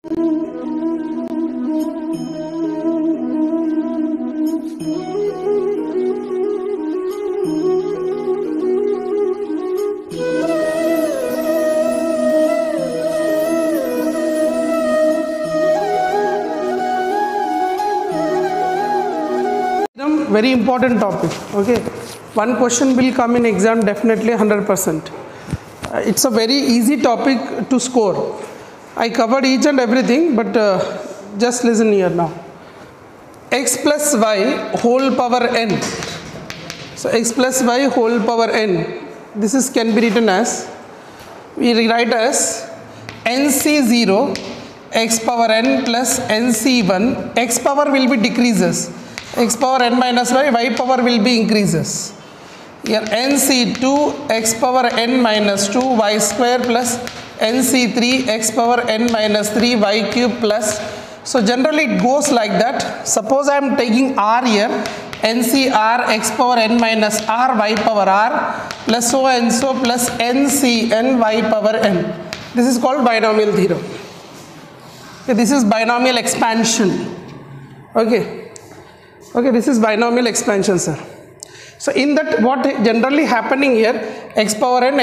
Very important topic. Okay, one question will come in exam definitely 100%. It's a very easy topic to score. I covered each and everything, but just listen here now. X plus y whole power n. So x plus y whole power n. This is can be written as, we rewrite as nc0 x power n plus nc1. X power will be decreases. X power n minus y power will be increases. Here nc2 x power n minus 2 y square plus nc3 x power n minus 3 y cube plus. So generally it goes like that. Suppose I am taking r here, ncr x power n minus r y power r plus so and so plus ncn y power n. This is called binomial theorem. Okay, this is binomial expansion. Okay, this is binomial expansion, sir. So in that, what generally happening here, x power n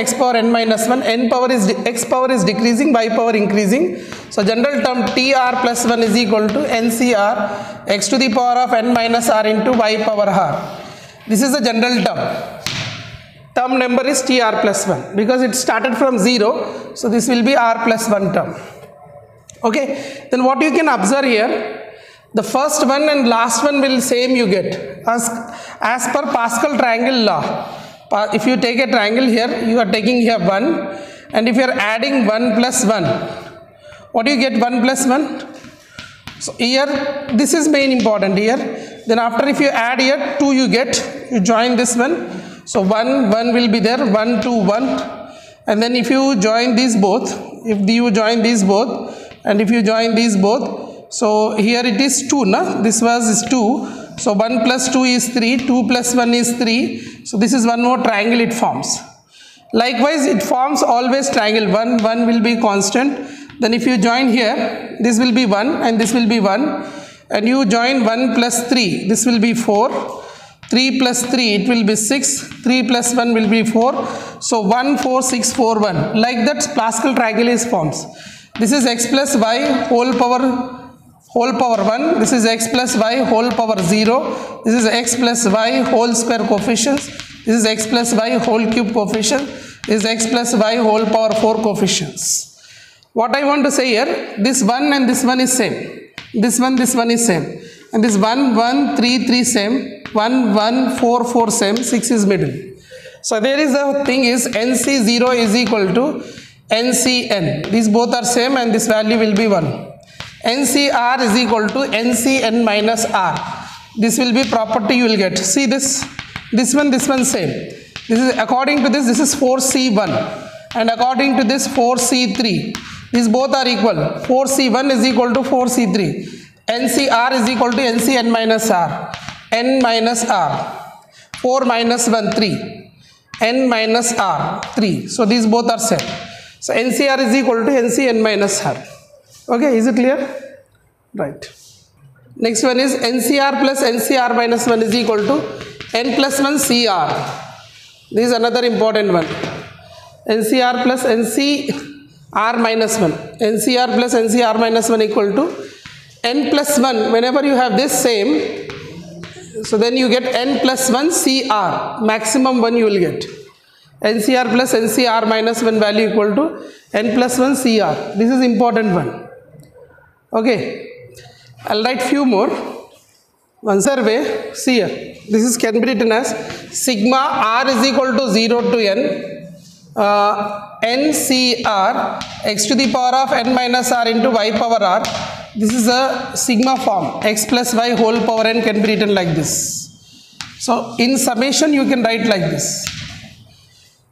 minus 1, x power is decreasing, y power increasing. So general term tr plus 1 is equal to ncr x to the power of n minus r into y power r. This is the general term. Term number is tr plus 1 because it started from 0. So this will be r plus 1 term. Okay, then what you can observe here, the first one and last one will same you get as per Pascal triangle law. If you take a triangle here, you are taking here 1, and if you are adding 1 plus 1, what do you get? 1 plus 1. So here this is main important here. Then after if you add here 2 you get, you join this one. So 1 will be there, 1 2 1, and then if you join these both, and if you join these both, so here it is 2, na? This was is 2. So 1 plus 2 is 3, 2 plus 1 is 3. So this is one more triangle it forms. Likewise it forms always triangle. 1 will be constant. Then if you join here, this will be 1 and this will be 1. And you join 1 plus 3, this will be 4. 3 plus 3, it will be 6. 3 plus 1 will be 4. So 1, 4, 6, 4, 1. Like that Pascal triangle is forms. This is x plus y whole power 1, this is x plus y whole power 0, this is x plus y whole square coefficients, this is x plus y whole cube coefficient, this is x plus y whole power 4 coefficients. What I want to say here, this 1 and this 1 is same, this one is same, and this 1 1 3 3 same, 1 1 4 4 same, 6 is middle. So there is the thing is nc0 is equal to ncn, these both are same and this value will be 1. ncr is equal to ncn minus r. This will be property you will get. See this one same. This is according to this is 4c1 and according to this 4c3. These both are equal. 4c1 is equal to 4c3. ncr is equal to ncn minus r. n minus r. 4 minus 1 3. n minus r 3. So these both are same. So ncr is equal to ncn minus r. Okay, is it clear? Right. Next one is ncr plus ncr minus 1 is equal to n plus 1 cr. This is another important one. ncr plus ncr minus 1. ncr plus ncr minus 1 equal to n plus 1. Whenever you have this same, so then you get n plus 1 cr. Maximum 1 you will get. ncr plus ncr minus 1 value equal to n plus 1 cr. This is important one. Okay, I'll write few more. One survey, see here, this is can be written as sigma r is equal to 0 to n ncr x to the power of n minus r into y power r. This is a sigma form. X plus y whole power n can be written like this. So in summation you can write like this.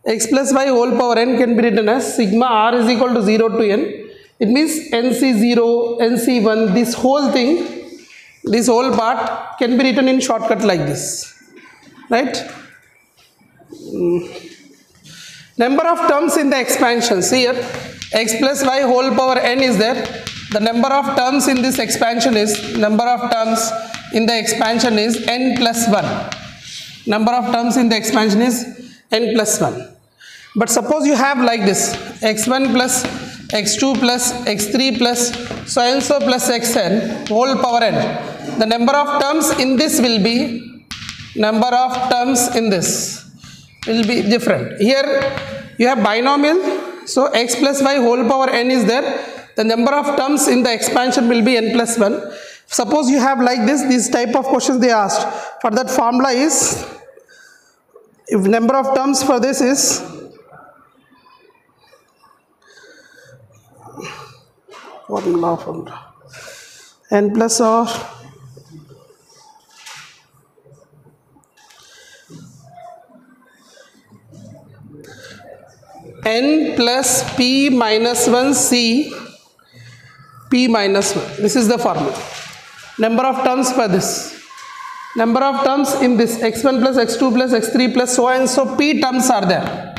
X plus y whole power n can be written as sigma r is equal to 0 to n. It means nc0, nc1, this whole thing, this whole part can be written in shortcut like this, right? Number of terms in the expansions here, x plus y whole power n is there, the number of terms in this expansion is n plus 1. Number of terms in the expansion is n plus 1. But suppose you have like this, x1 plus x2 plus x3 plus so and so plus xn whole power n. The number of terms in this will be different. Here you have binomial, so x plus y whole power n is there. The number of terms in the expansion will be n plus 1. Suppose you have like this type of questions they asked. For that formula is, if number of terms for this is formula n plus or n plus p minus 1 c p minus 1. This is the formula. Number of terms for this. Number of terms in this x1 plus x2 plus x3 plus so and so p terms are there.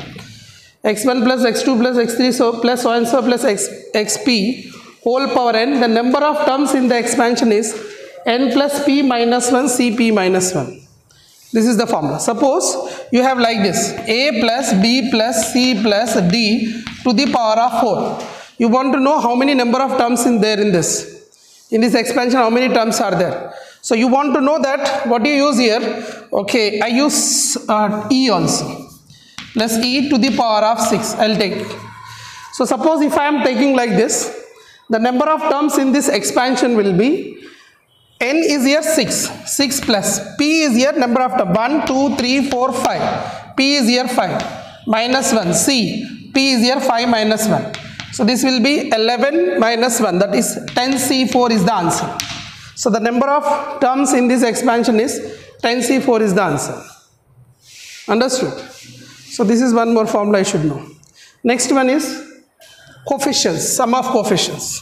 x1 plus x2 plus x3 so plus so and so plus xp whole power n. The number of terms in the expansion is n plus p minus 1 cp minus 1. This is the formula. Suppose you have like this, a plus b plus c plus d to the power of 4. You want to know how many number of terms in this expansion, how many terms are there. So you want to know that, what do you use here? Okay, I use e also, plus e to the power of 6 I'll take. So suppose if I am taking like this, the number of terms in this expansion will be, n is here 6 plus p is here number of terms 1 2 3 4 5, p is here 5 minus 1 c, p is here 5 minus 1. So this will be 11 minus 1, that is 10c4 is the answer. So the number of terms in this expansion is 10c4 is the answer. Understood? So this is one more formula I should know. Next one is coefficients, sum of coefficients.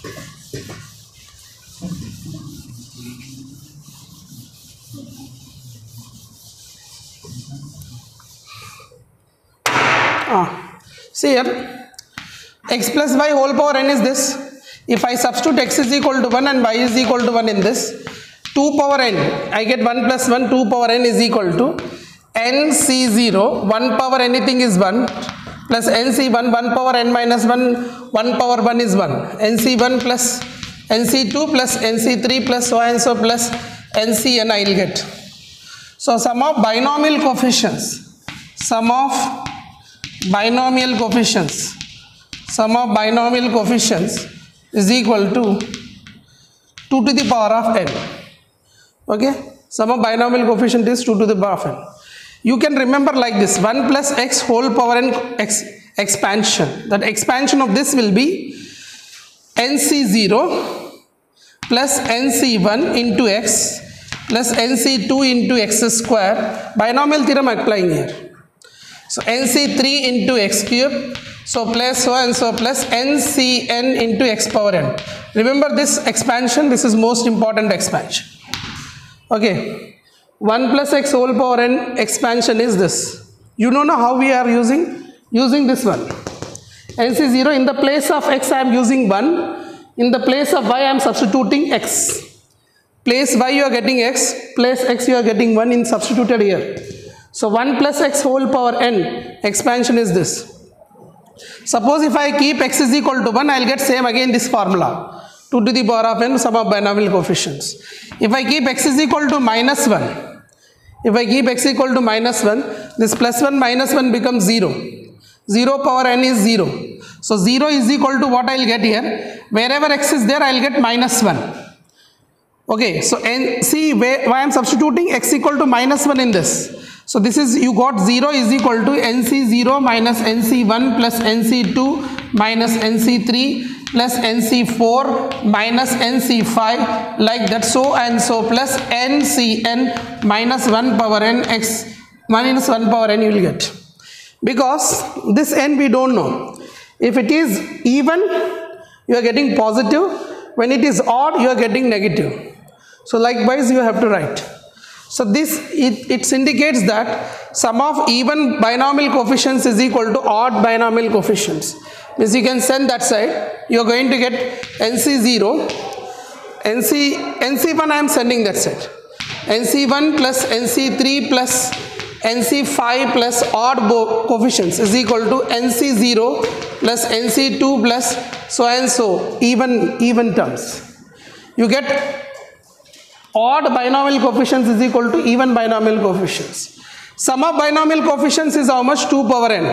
See here, x plus y whole power n is this. If I substitute x is equal to 1 and y is equal to 1 in this, 2 power n, I get 1 plus 1, 2 power n is equal to nc0, 1 power anything is 1, plus nc1, 1 power n minus 1, 1 power 1 is 1, nc1 plus nc2 plus nc3 plus so and so plus ncn I will get. So sum of binomial coefficients, sum of binomial coefficients is equal to 2 to the power of n. Okay, sum of binomial coefficient is 2 to the power of n. You can remember like this, 1 plus x whole power n expansion. That expansion of this will be nc0 plus nc1 into x plus nc2 into x square. Binomial theorem applying here. So nc3 into x cube, so plus so and so plus ncn into x power n. Remember this expansion, this is most important expansion. Okay, 1 plus x whole power n expansion is this. You don't know how we are using this one. nc0 in the place of x I am using 1, in the place of y I am substituting x. Place y you are getting x, place x you are getting 1 in substituted here. So 1 plus x whole power n expansion is this. Suppose if I keep x is equal to 1, I will get same again this formula, 2 to the power of n sum of binomial coefficients. If I keep x is equal to minus 1, this plus 1 minus 1 becomes 0. 0 power n is 0. So 0 is equal to what I will get here, wherever x is there I will get minus 1. Okay, so see why I am substituting x equal to minus 1 in this. So this is, you got 0 is equal to nc0 minus nc1 plus nc2 minus nc3 plus nc4 minus nc5 like that, so and so plus ncn minus 1 power n x minus 1 power n you will get. Because this n we don't know. If it is even, you are getting positive. When it is odd, you are getting negative. So likewise you have to write. So this it indicates that sum of even binomial coefficients is equal to odd binomial coefficients. means you can send that side. You are going to get NC0, NC1 I am sending that side. NC1 plus NC3 plus NC5 plus odd coefficients is equal to NC0 plus NC2 plus so and so, even terms. You get odd binomial coefficients is equal to even binomial coefficients. Sum of binomial coefficients is how much? 2 power n.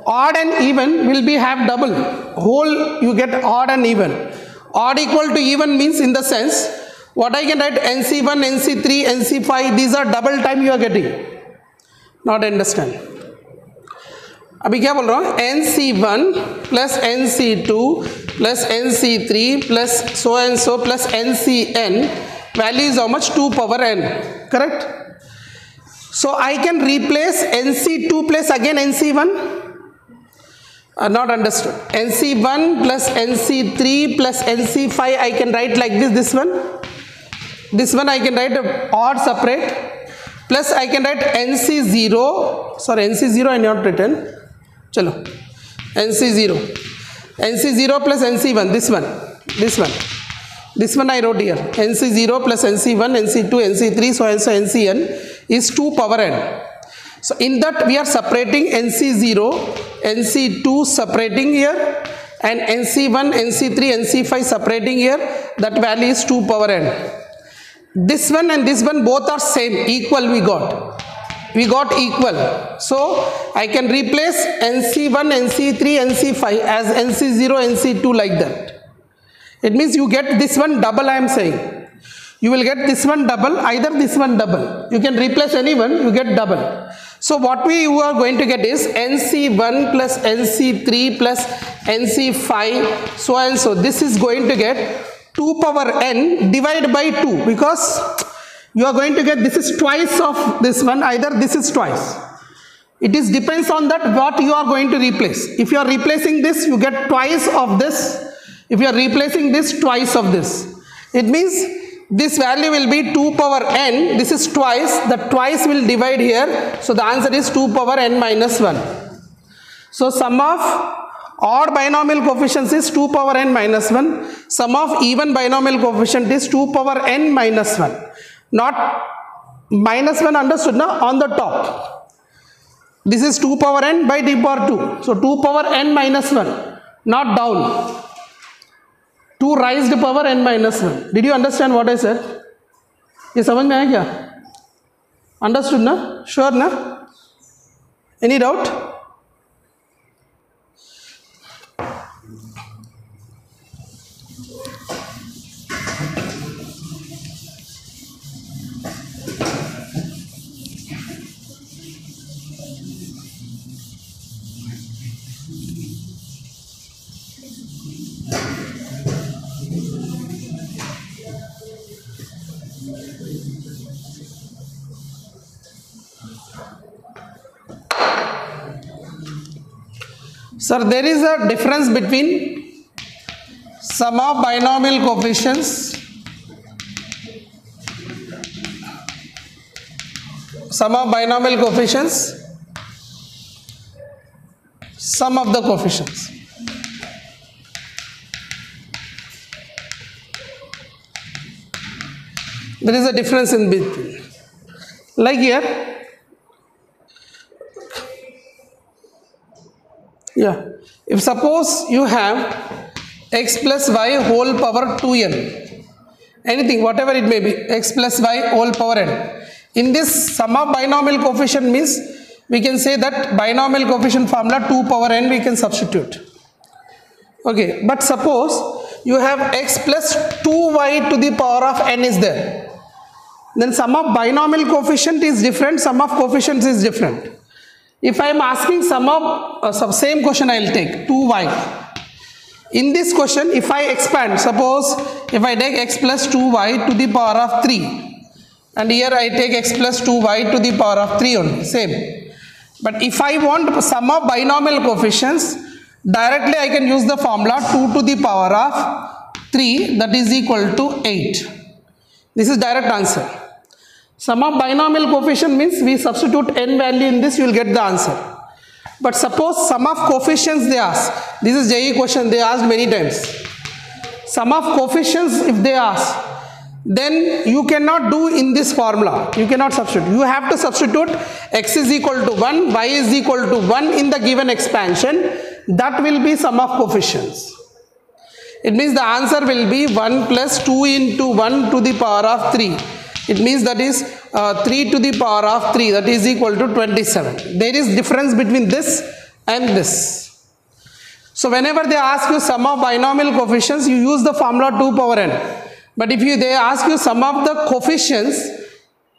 Odd and even will be have double. Whole you get odd and even. Odd equal to even means in the sense, what I can write NC1, NC3, NC5, these are double time you are getting. Not understand. अभी क्या बोल रहा हूँ? NC1 plus NC2 plus NC3 plus so and so plus NCn value is how much? 2 power n. Correct? So I can replace NC2 plus again NC1. Not understood. NC1 plus NC3 plus NC5 I can write like this one. This one I can write odd separate. Plus I can write NC0. Sorry, NC0 I not written. Chalo. NC0. NC0 plus NC1. This one I wrote here. NC0 plus NC1, NC2, NC3, so and so NCn is 2 power n. So in that we are separating NC0, NC2 separating here and NC1, NC3, NC5 separating here. That value is 2 power n. This one and this one both are same, equal we got. We got equal. So I can replace NC1, NC3, NC5 as NC0, NC2 like that. It means you get this one double I am saying. You will get this one double, either this one double. You can replace anyone, you get double. So what you are going to get is NC1 plus NC3 plus NC5 so and so. This is going to get 2 power n divided by 2 because you are going to get this is twice of this one, either this is twice. It is depends on that what you are going to replace. If you are replacing this, you get twice of this. If you are replacing this, twice of this. It means this value will be 2 power n, this is twice, the twice will divide here, so the answer is 2 power n minus 1. So sum of odd binomial coefficients is 2 power n minus 1, sum of even binomial coefficient is 2 power n minus 1. Not minus 1 understood now on the top. This is 2 power n by d power 2, so 2 power n minus 1, not down. 2 raised power n minus 1. Did you understand what I said? ये समझ में आया क्या? Understood ना? Sure ना? Any doubt? Sir, there is a difference between sum of binomial coefficients, sum of the coefficients. There is a difference in between. Like here. Yeah, if suppose you have x plus y whole power 2n, anything, whatever it may be, x plus y whole power n. In this sum of binomial coefficient means we can say that binomial coefficient formula 2 power n we can substitute. Okay, but suppose you have x plus 2y to the power of n is there. Then sum of binomial coefficient is different, sum of coefficients is different. If I am asking sum of same question I will take 2y. In this question if I expand, suppose if I take x plus 2y to the power of 3 and here I take x plus 2y to the power of 3 only, same. But if I want sum of binomial coefficients, directly I can use the formula 2 to the power of 3 that is equal to 8. This is direct answer. Sum of binomial coefficient means we substitute n value in this, you will get the answer. But suppose sum of coefficients they ask. This is JEE question, they asked many times. Sum of coefficients if they ask, then you cannot do in this formula. You cannot substitute. You have to substitute x is equal to 1, y is equal to 1 in the given expansion. That will be sum of coefficients. It means the answer will be 1 plus 2 into 1 to the power of 3. It means that is 3 to the power of 3, that is equal to 27. There is difference between this and this. So whenever they ask you sum of binomial coefficients, you use the formula 2 power n. But if they ask you sum of the coefficients,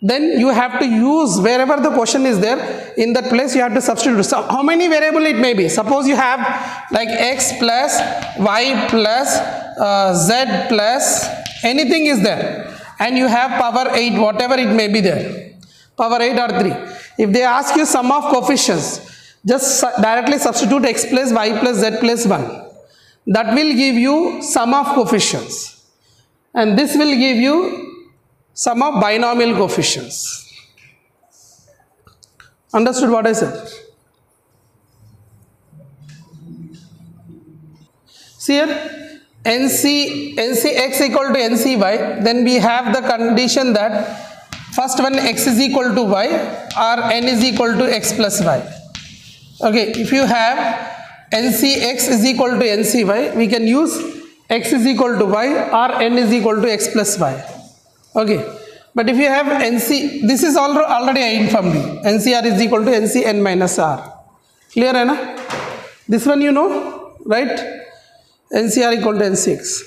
then you have to use wherever the question is there, in that place you have to substitute. So how many variable it may be? Suppose you have like x plus y plus z plus anything is there, and you have power 8, whatever it may be there, power 8 or 3. If they ask you sum of coefficients, just directly substitute x plus y plus z plus 1. That will give you sum of coefficients. And this will give you sum of binomial coefficients. Understood what I said? See here, NCx equal to NCy, then we have the condition that first one x is equal to y or n is equal to x plus y. Okay, if you have NCx is equal to NCy, we can use x is equal to y or n is equal to x plus y. Okay, but if you have NC, this is already I informed you, NCr is equal to NCn minus r. Clear hai na? This one you know, right? NCr equal to NCx.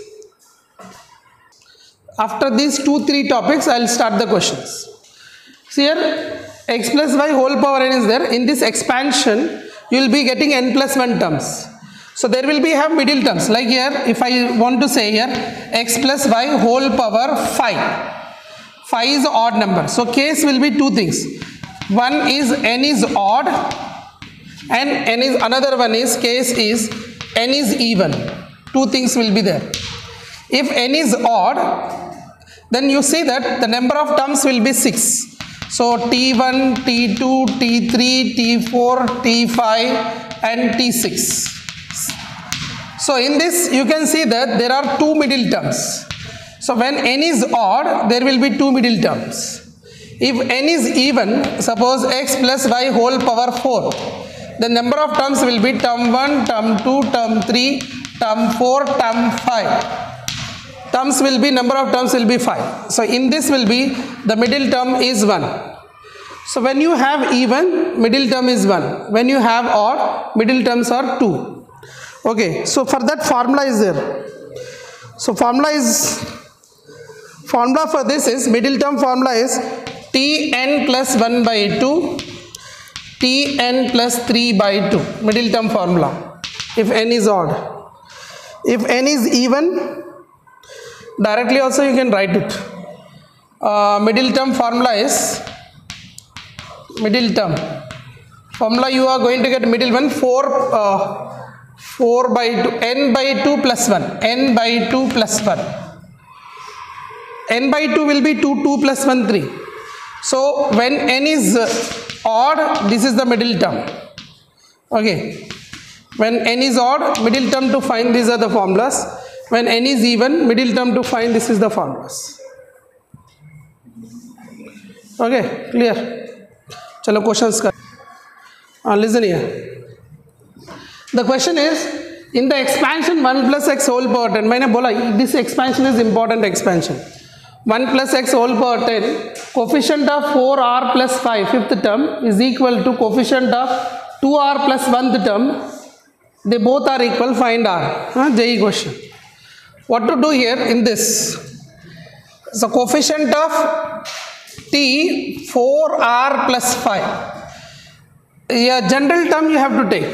After these 2-3 topics, I will start the questions. See here, x plus y whole power n is there. In this expansion, you will be getting n plus 1 terms. So there will be have middle terms. Like here, if I want to say here, x plus y whole power 5. 5 is odd number. So case will be 2 things. One is n is odd, and n is another one is case is n is even. 2 things will be there. If n is odd, then you see that the number of terms will be 6. So T1, T2, T3, T4, T5 and T6. So in this you can see that there are 2 middle terms. So when n is odd, there will be 2 middle terms. If n is even, suppose x plus y whole power 4, the number of terms will be term 1, term 2, term 3, term 4, term 5. Terms will be, number of terms will be 5. So in this will be, the middle term is 1. So when you have even, middle term is 1. When you have odd, middle terms are 2. Okay, so for that formula is there. So formula for this is, middle term formula is Tn plus 1 by 2, Tn plus 3 by 2. Middle term formula, if n is odd. If n is even, directly also you can write it. Middle term formula is, middle term formula you are going to get middle one, 4 by 2, n by 2 plus 1, n by 2 plus 1. N by 2 will be 2, 2 plus 1, 3. So when n is odd, this is the middle term. Okay. When n is odd, middle term to find, these are the formulas. When n is even, middle term to find, this is the formulas. Okay, clear? Chalo questions ka. Listen here. The question is, in the expansion 1 plus x whole power 10, मैंने बोला this expansion is important expansion. 1 plus x whole power 10, coefficient of 4r plus 5, 5th term, is equal to coefficient of 2r plus 1th term. They both are equal, find r. JEE question. What to do here in this? So coefficient of t, 4r plus 5. Yeah, general term you have to take.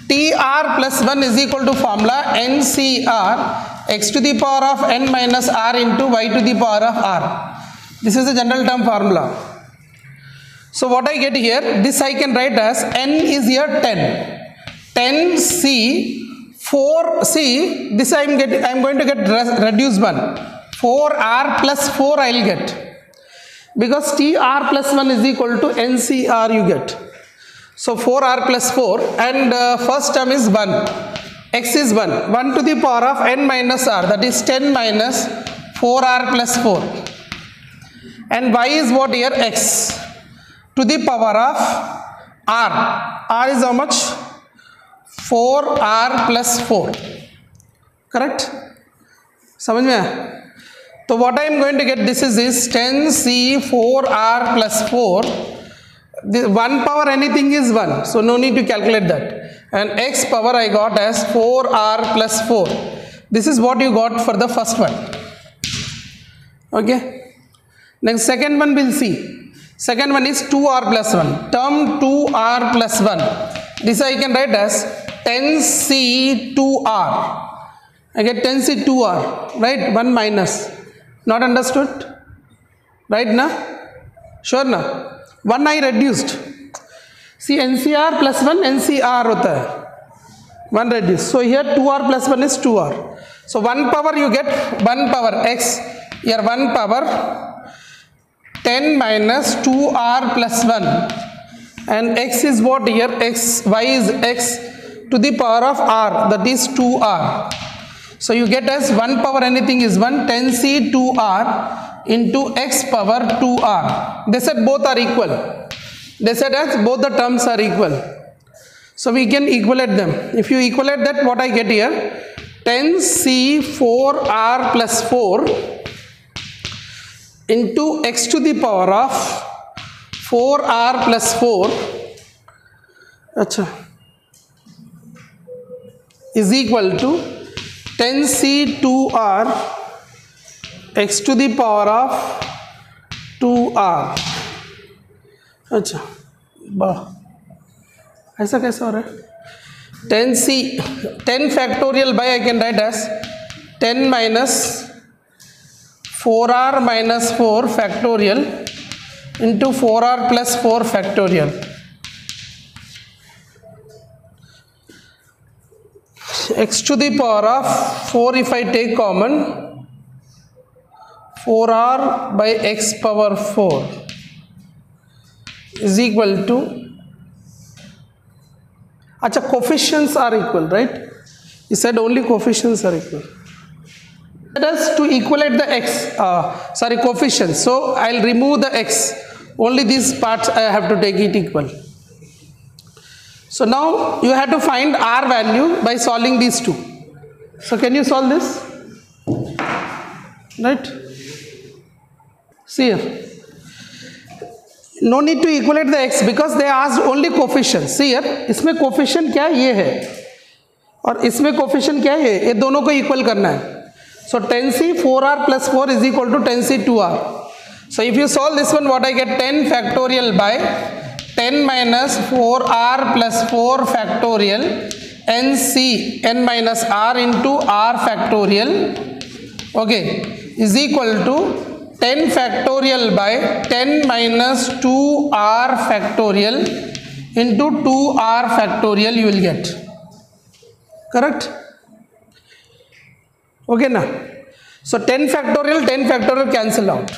Tr plus 1 is equal to formula NCr, x to the power of n minus r into y to the power of r. This is the general term formula. So what I get here, this I can write as n is here 10. 10c, 4c, this I am going to get reduced one. 4r plus 4 I will get. Because Tr plus 1 is equal to NCr you get. So 4r plus 4, and first term is 1. X is 1. 1 to the power of n minus r, that is 10 minus 4r plus 4. And y is what here? X to the power of r. R is how much? 4r plus 4. Correct? समझ में आया? तो what I am going to get, this is 10c 4r plus 4. The 1 power anything is 1, so no need to calculate that. And x power I got as 4r plus 4. This is what you got for the first one. Okay. Next, second one we'll see. Second one is 2r plus 1. Term 2r plus 1. This I can write as 10c 2r. I get 10c 2r, right? 1 minus. Not understood? Right now? Sure now? 1 I reduced. See, NCR plus 1, NCR hota hai. 1 reduced. So here 2r plus 1 is 2r. So 1 power you get 1 power x. Here 1 power 10 minus 2r plus 1. And x is what here? X, y is x to the power of r, that is 2r. So you get as 1 power anything is 1, 10c 2r into x power 2r. They said both are equal. They said as both the terms are equal. So we can equalate them. If you equalate that, what I get here? 10c 4r plus 4 into x to the power of 4r plus 4 is equal to 10c 2r x to the power of 2r. अच्छा ऐसा कैसा हो रहा है? 10 factorial by I can write as 10 minus 4r minus 4 factorial into 4r plus 4 factorial. X to the power of 4 if I take common, 4r by x power 4 is equal to, acha coefficients are equal, right? He said only coefficients are equal. Let us to equalate the x, coefficients. So I'll remove the x. Only these parts I have to take it equal. So now you have to find r value by solving these two. So can you solve this? Right? See here. No need to equalate the x because they asked only coefficients. See here, इसमें coefficient क्या ये है और इसमें coefficient क्या है, ये दोनों को equal करना है. So 10c 4r plus 4 is equal to 10c 2r. So if you solve this one, what I get? 10 factorial by 10 minus 4r plus 4 factorial nc n minus r into r factorial, okay, is equal to 10 factorial by 10 minus 2r factorial into 2r factorial you will get. Correct? Okay now. So 10 factorial cancel out.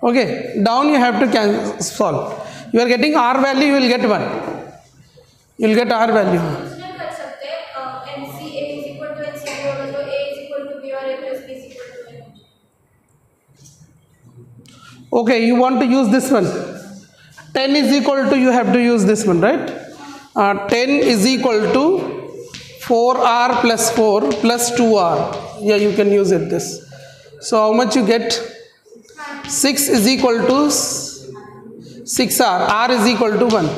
Okay, down you have to solve. You are getting r value, you will get 1. You will get r value. NC A is equal to NC B or A is equal to B or A plus B is equal to A. Okay, you want to use this one. 10 is equal to, you have to use this one, right? 10 is equal to 4r plus 4 plus 2r. Yeah, you can use it this. So how much you get? 6 is equal to 6r. R is equal to 1.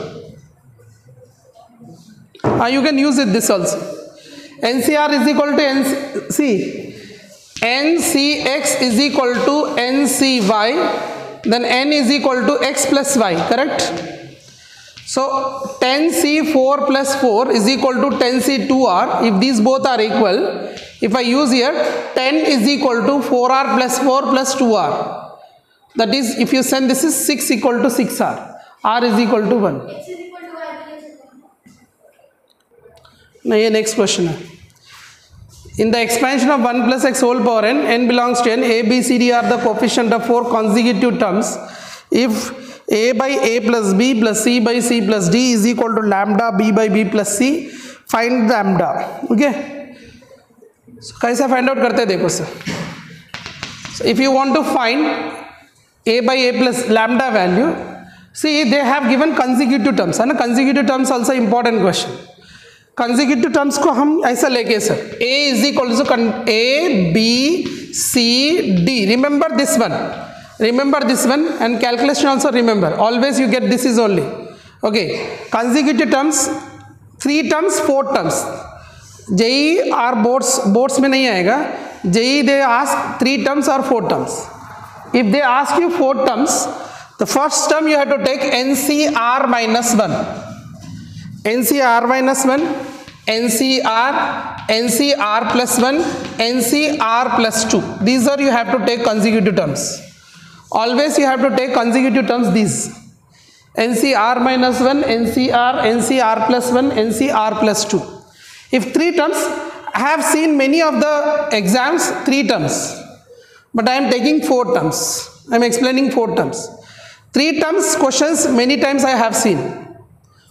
You can use it this also. NCR is equal to NC. NCX is equal to NCY. Then n is equal to x plus y, correct? So 10c4 plus 4 is equal to 10c2r. If these both are equal, if I use here 10 is equal to 4r plus 4 plus 2r. That is, if you send this is 6 equal to 6r. R is equal to 1. X is equal to y. Now here next question. In the expansion of 1 plus x whole power n belongs to n, a, b, c, d are the coefficient of 4 consecutive terms. If a by a plus b plus c by c plus d is equal to lambda b by b plus c. Find lambda. Okay, so कैसा find out करते हैं देखो sir. So if you want to find a by a plus lambda value, see they have given consecutive terms है ना. Consecutive terms also important question. Consecutive terms को हम ऐसा लेके sir, a is equal to a b c d. Remember this one. Remember this one, and calculation also remember. Always you get this is only. Okay, consecutive terms, 3 terms, 4 terms. JEE or boards में नहीं आएगा. JEE they ask 3 terms or 4 terms. If they ask you 4 terms, the first term you have to take NCR minus 1. NCR minus 1, NCR plus 1, NCR plus 2. These are you have to take consecutive terms. Always you have to take consecutive terms these. NCR minus 1, NCR plus 1, NCR plus 2. If 3 terms, I have seen many of the exams 3 terms, but I am taking 4 terms. I am explaining 4 terms. 3 terms questions many times I have seen.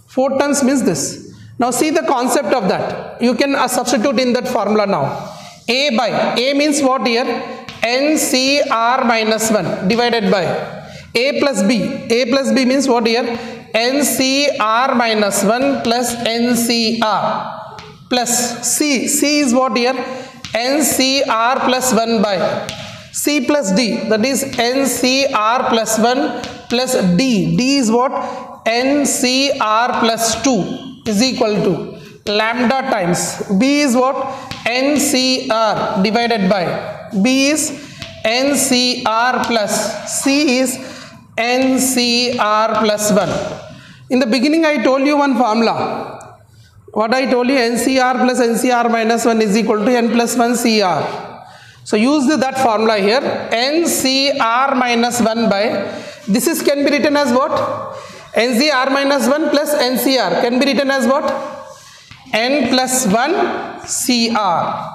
4 terms means this. Now see the concept of that. You can substitute in that formula now. A by, A means what here? NCR minus 1 divided by A plus B. A plus B means what here? NCR minus 1 plus NCR plus C. C is what here? NCR plus 1 by C plus D. That is NCR plus 1 plus D. D is what? NCR plus 2 is equal to lambda times B is what? NCR divided by B is NCR plus C is NCR plus 1. In the beginning I told you one formula. What I told you, NCR plus NCR minus 1 is equal to N plus 1 CR. So use that formula here. NCR minus 1 by, this is can be written as what? NCR minus 1 plus NCR can be written as what? N plus 1 CR.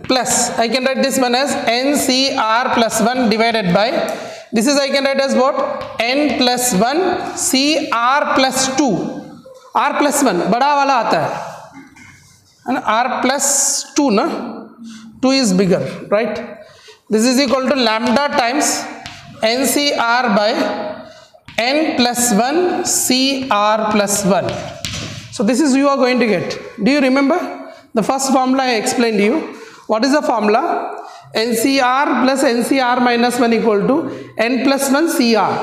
Plus, I can write this one as NCR plus 1 divided by, this is I can write as what? N plus 1 CR plus 2. R plus 1, बड़ा वाला आता है, and R plus 2 ना, 2 is bigger, right? This is equal to lambda times NCR by N plus 1 CR plus 1. So this is you are going to get. Do you remember the first formula I explained to you? What is the formula? NCR plus NCR minus 1 equal to N plus 1 CR.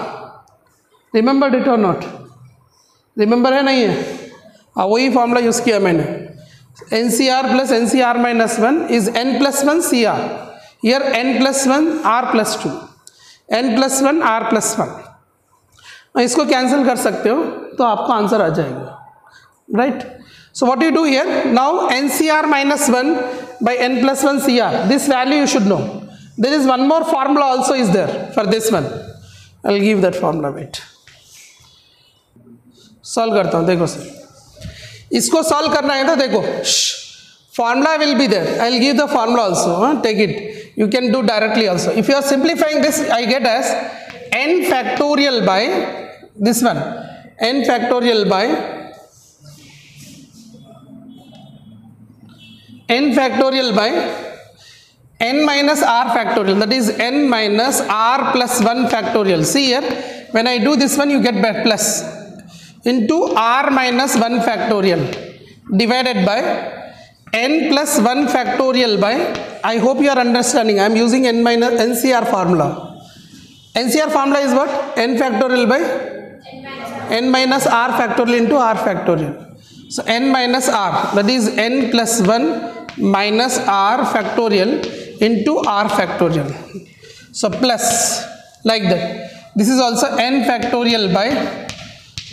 Remembered it or not? Remember है नहीं है? हाँ, वही formula use किया मैंने. NCR plus NCR minus 1 is N plus 1 CR. Here N plus 1 R plus 2, N plus 1 R plus 1. इसको cancel कर सकते हो तो आपका आंसर आ जाएगा, right? So what you do here now, NCR minus 1 by N plus 1 CR. This value you should know. There is one more formula also is there for this one. I'll give that formula. Wait. Solve करता हूँ. देखो sir, इसको solve करना है तो देखो, formula will be there. I will give the formula also. Take it, you can do directly also. If you are simplifying this, I get as n factorial by this one, n factorial by n factorial by n minus r factorial, that is n minus r plus 1 factorial. See here, when I do this one you get plus into r minus 1 factorial divided by n plus 1 factorial by, I hope you are understanding, I am using n minus NCR formula. NCR formula is what? N factorial by n minus r factorial into r factorial. So n minus r, that is n plus 1 minus r factorial into r factorial. So plus, like that. This is also n factorial by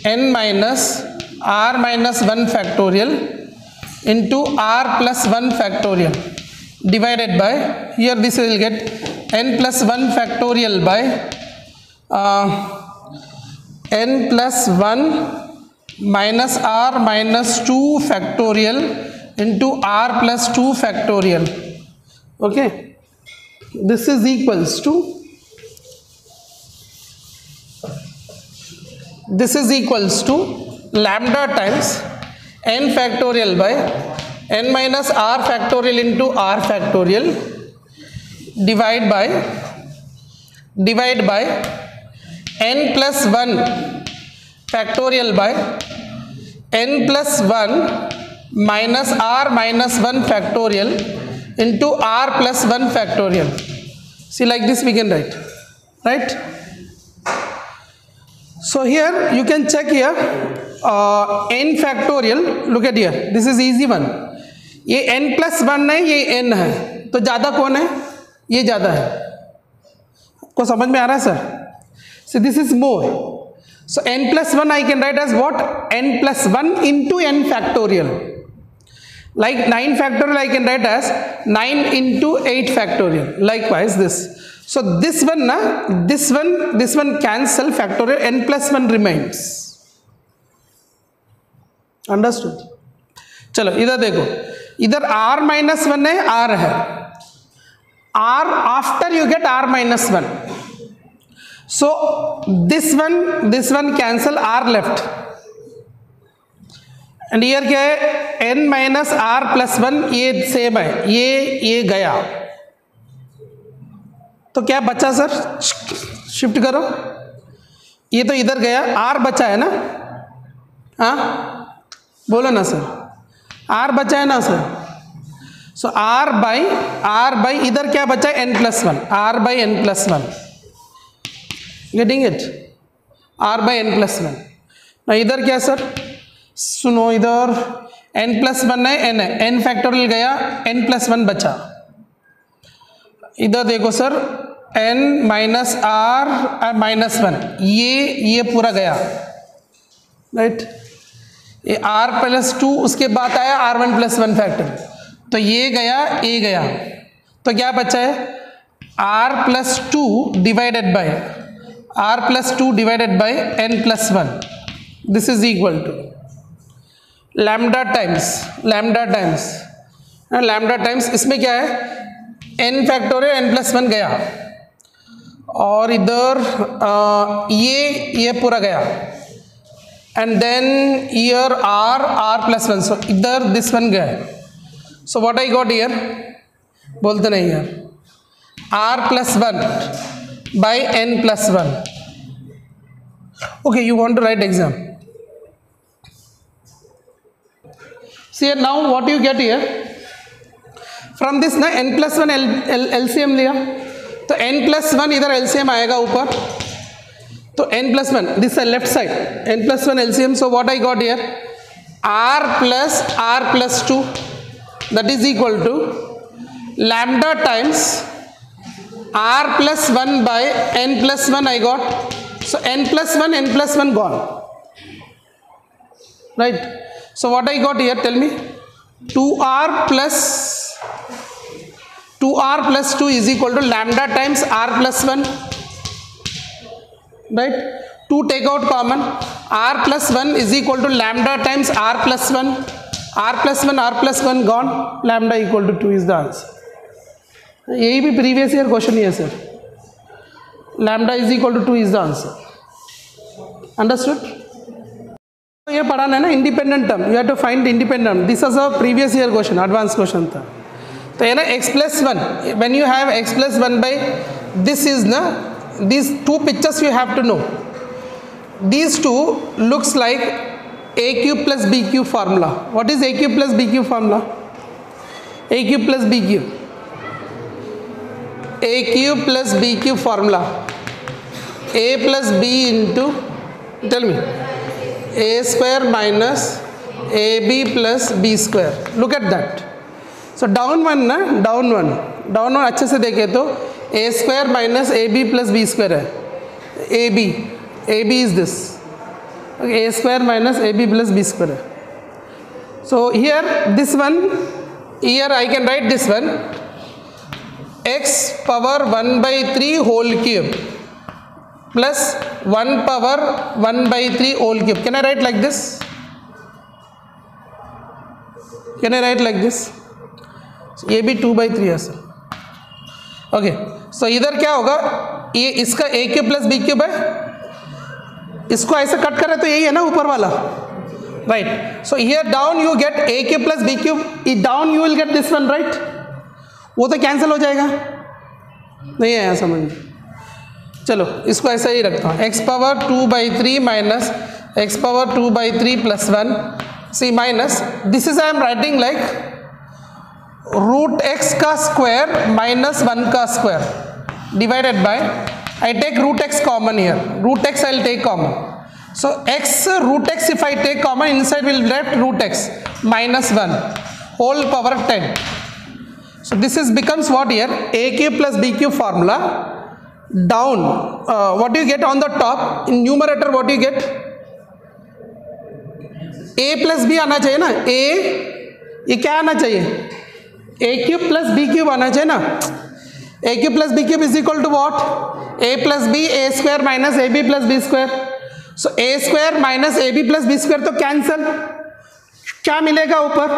n minus r minus 1 factorial into r plus 1 factorial divided by, here this will get n plus 1 factorial by n plus 1 minus r minus 2 factorial into r plus 2 factorial. Okay, this is equals to this is equals to lambda times n factorial by n minus r factorial into r factorial divide by n plus 1 factorial by n plus 1 minus r minus 1 factorial into r plus 1 factorial. See, like this we can write, right? So here you can check here n factorial. Look at here, this is easy one. ये n plus 1 है, ये n है, तो ज़्यादा कौन है? ये ज़्यादा है. को समझ में आ रहा है sir? So this is more. So n plus 1 I can write as what? n plus 1 into n factorial. Like 9 factorial I can write as 9 into 8 factorial. Likewise this. So this one na, this one cancel factorial, n plus 1 remains. Understood? चलो इधर देखो, इधर r minus 1 है, r है. r after you get r minus 1. So this one cancel, r left. And here क्या है? n minus r plus 1 ये same है, ये गया. तो क्या बचा सर? शिफ्ट करो, ये तो इधर गया, r बचा है ना? हाँ बोलो ना सर, r बचा है ना सर? सो r by इधर क्या बचा है? n plus 1, r by n plus 1. Getting it? r by n plus 1. ना इधर क्या सर? सुनो, इधर n plus 1 है, n है, n फैक्टोरियल गया, n plus 1 बचा. इधर देखो sir, n minus r minus 1, ये पूरा गया, राइट? ये r plus 2 उसके बाद आया r1 plus 1 फैक्टर, तो ये गया, ये गया, तो क्या बचा है? r plus 2 divided by n plus 1. This is equal to lambda times इसमें क्या है? n फैक्टोरियल n plus 1 गया, और इधर ये पूरा गया, and then here r plus 1, so इधर this one गया. So what I got here? बोलते नहीं यार, r plus 1 by n plus 1. Okay, you want to write exam. See here, now what you get here? From this ना n plus 1 LCM लिया, तो n plus 1 इधर LCM आएगा ऊपर, तो n plus 1 this is left side, n plus 1 LCM. So what I got here? r plus 2, that is equal to lambda times r plus 1 by n plus 1 I got. So n plus 1 gone, right? So what I got here, tell me? 2r plus 2 is equal to lambda times r plus 1, right? 2 take out common, r plus 1 is equal to lambda times r plus 1, r plus 1 gone, lambda equal to 2 is the answer. यही भी previous year question ही है sir. Lambda is equal to 2 is the answer. Understood? ये पढ़ाना है ना independent term, you have to find independent term. This is a previous year question, advance question था. तो ये ना x plus 1, when you have x plus 1 by this is ना, these two pictures you have to know. These two looks like a cube plus b cube formula. What is a cube plus b cube formula? A cube plus b cube. A cube plus b cube formula. A plus b into, tell me, a square minus ab plus b square. Look at that. So down one ना, down one अच्छे से देखें तो a square minus ab plus b square है. ab is this. Okay, a square minus ab plus b square है. So here this one, here I can write this one, x power 1 by 3 whole cube plus 1 power 1 by 3 whole cube. Can I write like this? Can I write like this? So ये भी 2 by 3 है sir. Okay, सो इधर क्या होगा? ये इसका a cube plus b cube है, इसको ऐसे कट करें तो यही है ना ऊपर वाला, right. So here down you get a cube plus b cube, down you will get this one, right. वो तो कैंसिल हो जाएगा, नहीं आया समझ में. चलो इसको ऐसा ही रखता हूँ, x power 2/3 minus x power 2/3 plus 1 c minus this is I am writing like root x का स्क्वायर माइनस 1 का square divided by, I take root x common here, root x I will take common. So x root x if I take common inside will left root x minus 1 whole power 10. So this is becomes what here, a cube plus b cube formula. Down what do you get on the top, in numerator what do you get, a plus b आना चाहिए ना, a ये क्या आना चाहिए, a cube plus b cube आना चाहिए ना. a cube plus b cube is equal to what, a plus b a square minus ab plus b square. So a square minus ab plus b square तो cancel, क्या मिलेगा ऊपर,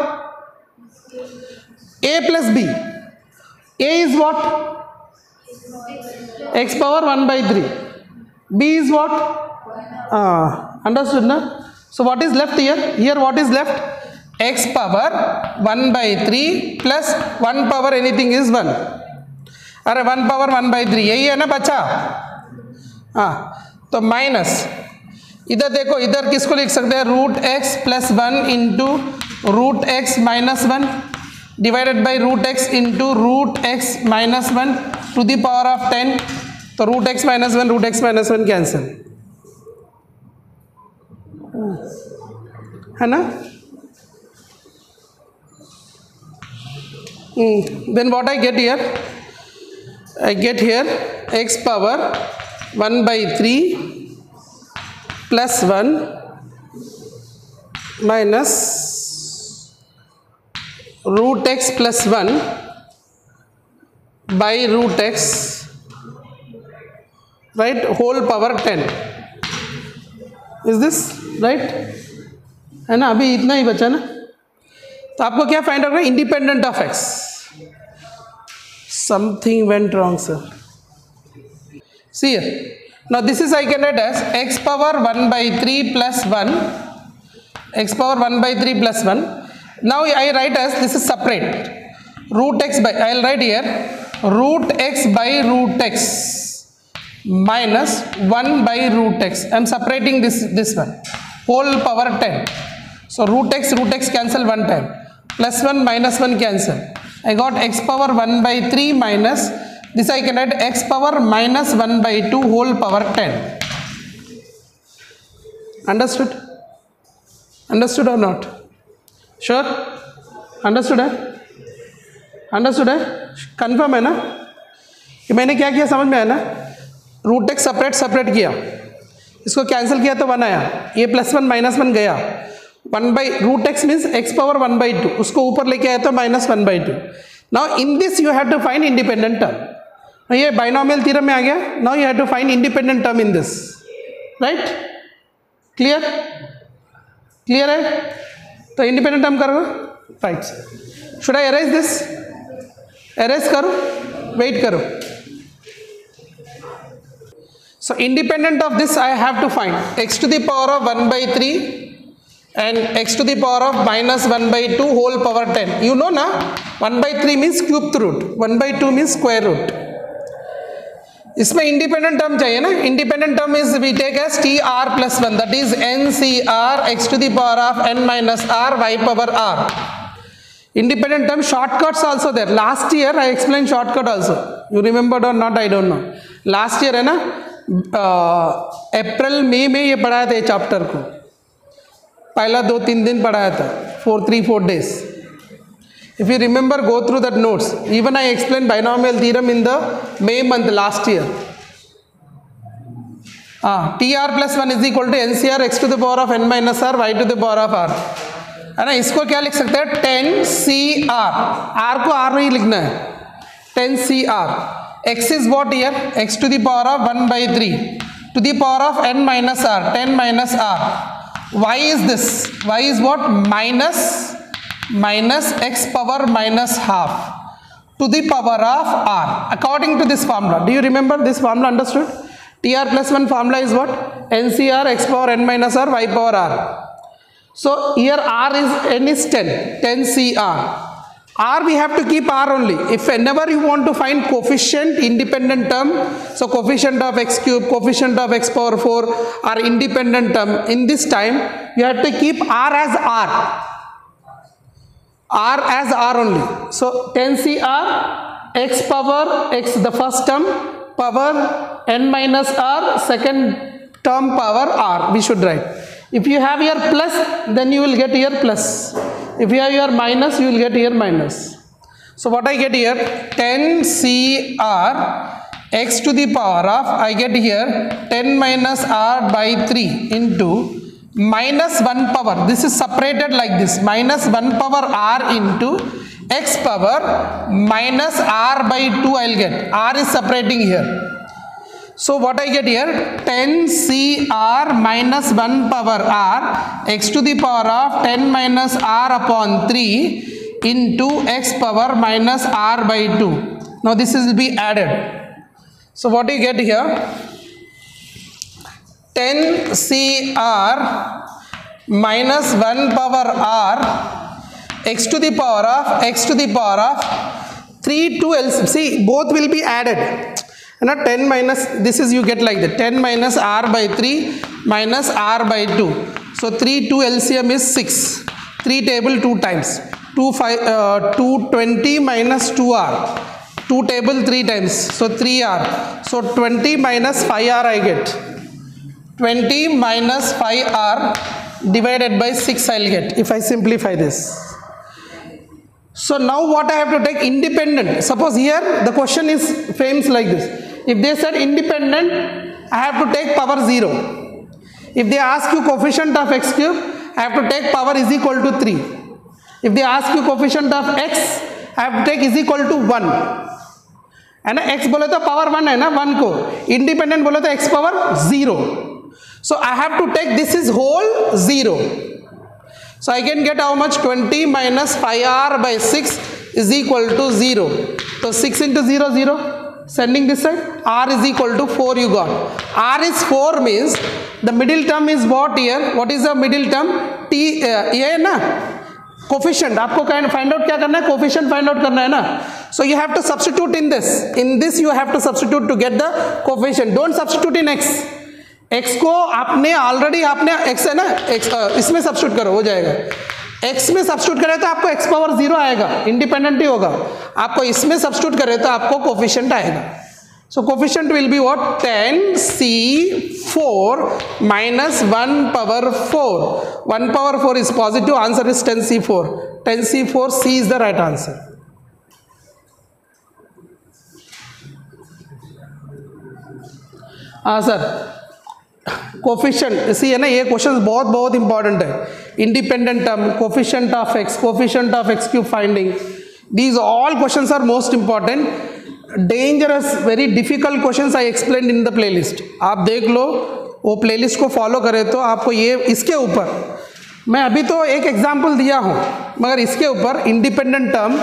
a plus b, a is what, x power 1/3, b is what, understood na. So what is left here, here what is left, x power 1/3 plus 1 power anything is 1. अरे 1 power 1/3 यही है ना बच्चा. हाँ तो माइनस इधर देखो, इधर किसको लिख सकते हैं, root x plus 1 into root x minus 1 divided by root x into root x minus 1 to the power of 10. तो root x minus 1 root x minus 1 cancel, है ना. Then what I get here, I get here x power 1/3 plus 1 minus root x plus 1 by root x, right, whole power 10. Is this right, है ना. अभी इतना ही बचा ना, तो आपको क्या फाइंड आउट करना, independent of x. Something went wrong, sir. See here. Now this is I can write as x power 1/3 plus 1. X power 1/3 plus 1. Now I write as this is separate. Root x by, I will write here root x by root x minus 1 by root x. I am separating this one. Whole power 10. So root x cancel one time. Plus 1 minus 1 cancel. I got x power 1/3 minus this I can write x power minus 1/2 whole power 10. Understood? Understood or not? Sure? Understood है? Understood है? Confirm है ना? कि मैंने क्या किया समझ में आया ना, रूट एक्स सेपरेट किया, इसको कैंसिल किया तो 1 आया, ये +1 -1 गया, 1 by root x means x power 1/2, उसको ऊपर लेके आया तो -1/2. Now in this you have to find independent term. ये बाइनोमियल थ्योरम में आ गया. Now you have to find independent term in this, right. Clear, clear है. तो इंडिपेंडेंट टर्म करो, right. Should I erase this, erase करो, wait करो. So independent of this I have to find x to the power of 1/3 and x to the power of -1/2 whole power 10. You know na, 1/3 means cubed root, 1/2 means square root. इसमें independent term चाहिए ना. Independent term is we take as TR plus 1, that is NCR x to the power of n minus r y power r. Independent term shortcuts also there. Last year I explained shortcut also. You remembered or not I don't know. Last year है ना, अप्रैल मई में ये पढ़ाया था ये chapter को, पहला 2-3 दिन पढ़ाया था, 3-4 days. If you remember, go through that notes. Even I explained binomial theorem in the May month last year. TR plus 1 is equal to NCR x to the power of n minus r y to the power of r, है ना. इसको क्या लिख सकते हैं, 10CR, r को r नहीं लिखना है, 10CR. x is what here, x to the power of 1/3 to the power of n minus r, 10 minus r. Y is this, y is what, minus x power minus half to the power of r according to this formula. Do you remember this formula? Understood? TR plus 1 formula is what? NCR x power n minus r y power r. So here r is n is 10 CR. R we have to keep r only. If whenever you want to find coefficient independent term, so coefficient of x cube, coefficient of x power 4 are independent term. In this time you have to keep r as r. R as r only. So 10 CR x power x the first term power n minus r second term power r we should write. If you have here plus, then you will get here plus. If you have here minus, you will get here minus. So what I get here, 10 CR x to the power of, I get here 10 minus r by 3 into minus 1 power. This is separated like this. Minus 1 power r into x power minus r by 2 I will get. R is separating here. So what I get here, 10 CR minus 1 power r x to the power of 10 minus r upon 3 into x power minus r by 2. Now this will be added. So what you get here, 10 CR minus 1 power r x to the power of 3 to L. See, both will be added. And 10 minus, this is you get like that, 10 minus r by 3 minus r by 2. So 3 2 LCM is 6. 3 table 2 times. 220 minus 2r. 2 table 3 times. So 3r. So 20 minus 5r I get. 20 minus 5r divided by 6 I'll get if I simplify this. So now what I have to take? Independent. Suppose here the question is frames like this. If they said independent, I have to take power 0. If they ask you coefficient of x cube, I have to take power is equal to 3. If they ask you coefficient of x, I have to take is equal to 1. And x बोले तो power 1 है ना, 1 को. Independent बोले तो x power 0. So I have to take this is whole 0. So I can get how much? 20 minus 5r by 6 is equal to 0. So 6 into 0, 0. Sending this side. R is equal to 4 you got. R is 4 means the middle term is what here? What is the middle term? T, ये है ना? Coefficient. आपको find out क्या करना है? Coefficient find out करना है ना? So you have to substitute in this. In this you have to substitute to get the coefficient. Don't substitute in x. x को आपने ऑलरेडी आपने x है ना, x इसमें सब्स्टिट्यूट करो हो जाएगा. x में सब्स्टिट्यूट करें तो आपको x पावर 0 आएगा, इंडिपेंडेंट ही होगा. आपको इसमें सब्स्टिट्यूट करें तो आपको कोफिशिएंट आएगा. So coefficient will be what? 10c4 minus 1 power 4. 1 power 4 is positive. Answer is 10c4. 10c4 C is the right answer. हाँ सर, कोफिशिएंट सी है ना, ये क्वेश्चन बहुत बहुत इंपॉर्टेंट है. Independent term, coefficient of x cube finding, these all questions are most important. Dangerous, very difficult questions I explain in the playlist. आप देख लो, वो प्लेलिस्ट को फॉलो करें तो आपको ये इसके ऊपर मैं अभी तो एक एग्जांपल दिया हूँ, मगर इसके ऊपर independent term,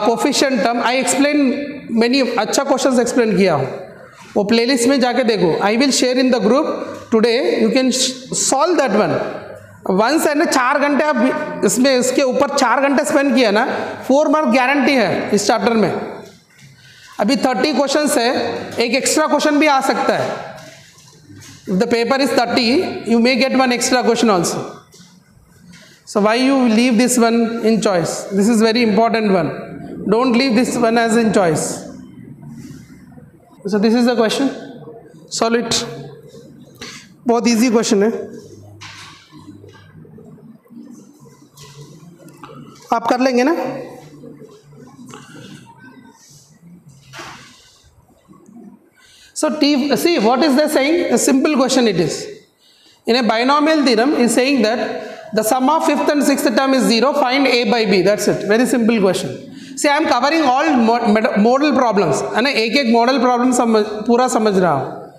coefficient term I explain many अच्छा क्वेश्चंस एक्सप्लेन किया हूँ. वो प्लेलिस्ट में जाके देखो. I will share in the group today, you can solve that one. Once है ना, 4 घंटे आप इसमें इसके ऊपर 4 घंटे स्पेंड किया ना, 4 मार्क गारंटी है इस चैप्टर में. अभी 30 क्वेश्चंस है, एक एक्स्ट्रा क्वेश्चन भी आ सकता है. If the paper is 30, you may get one extra question also. So why you leave this one in choice? This is very important one. Don't leave this one as in choice. So this is the question. Solve it. बहुत easy question है, आप कर लेंगे ना? So see what is they saying? A simple question it is. In a binomial theorem is saying that the sum of 5th and 6th term is 0. Find a by b. That's it. Very simple question. See, I am covering all model problems, है ना, एक एक model problem पूरा समझ रहा हूँ.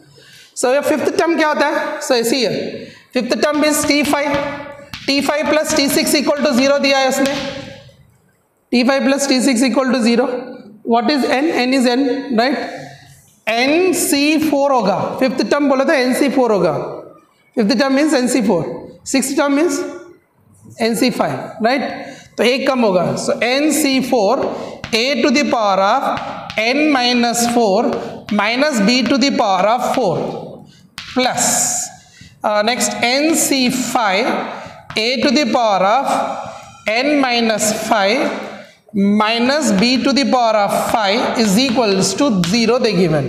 सो ये 5th term क्या होता है? सो ऐसी है, 5th term is t5 plus t6 equal to 0 दिया है इसने. t5 plus t6 equal to 0. What is n? n is n, right? NC4 होगा, फिफ्थ टर्म बोला तो NC4 होगा, fifth term means NC4, six term means NC5, right. तो एक कम होगा, सो NC4 a to the power of n minus 4 minus b to the power of 4 plus next NC5 a to the power of n minus 5 minus b to the power of 5 is equals to 0 they given।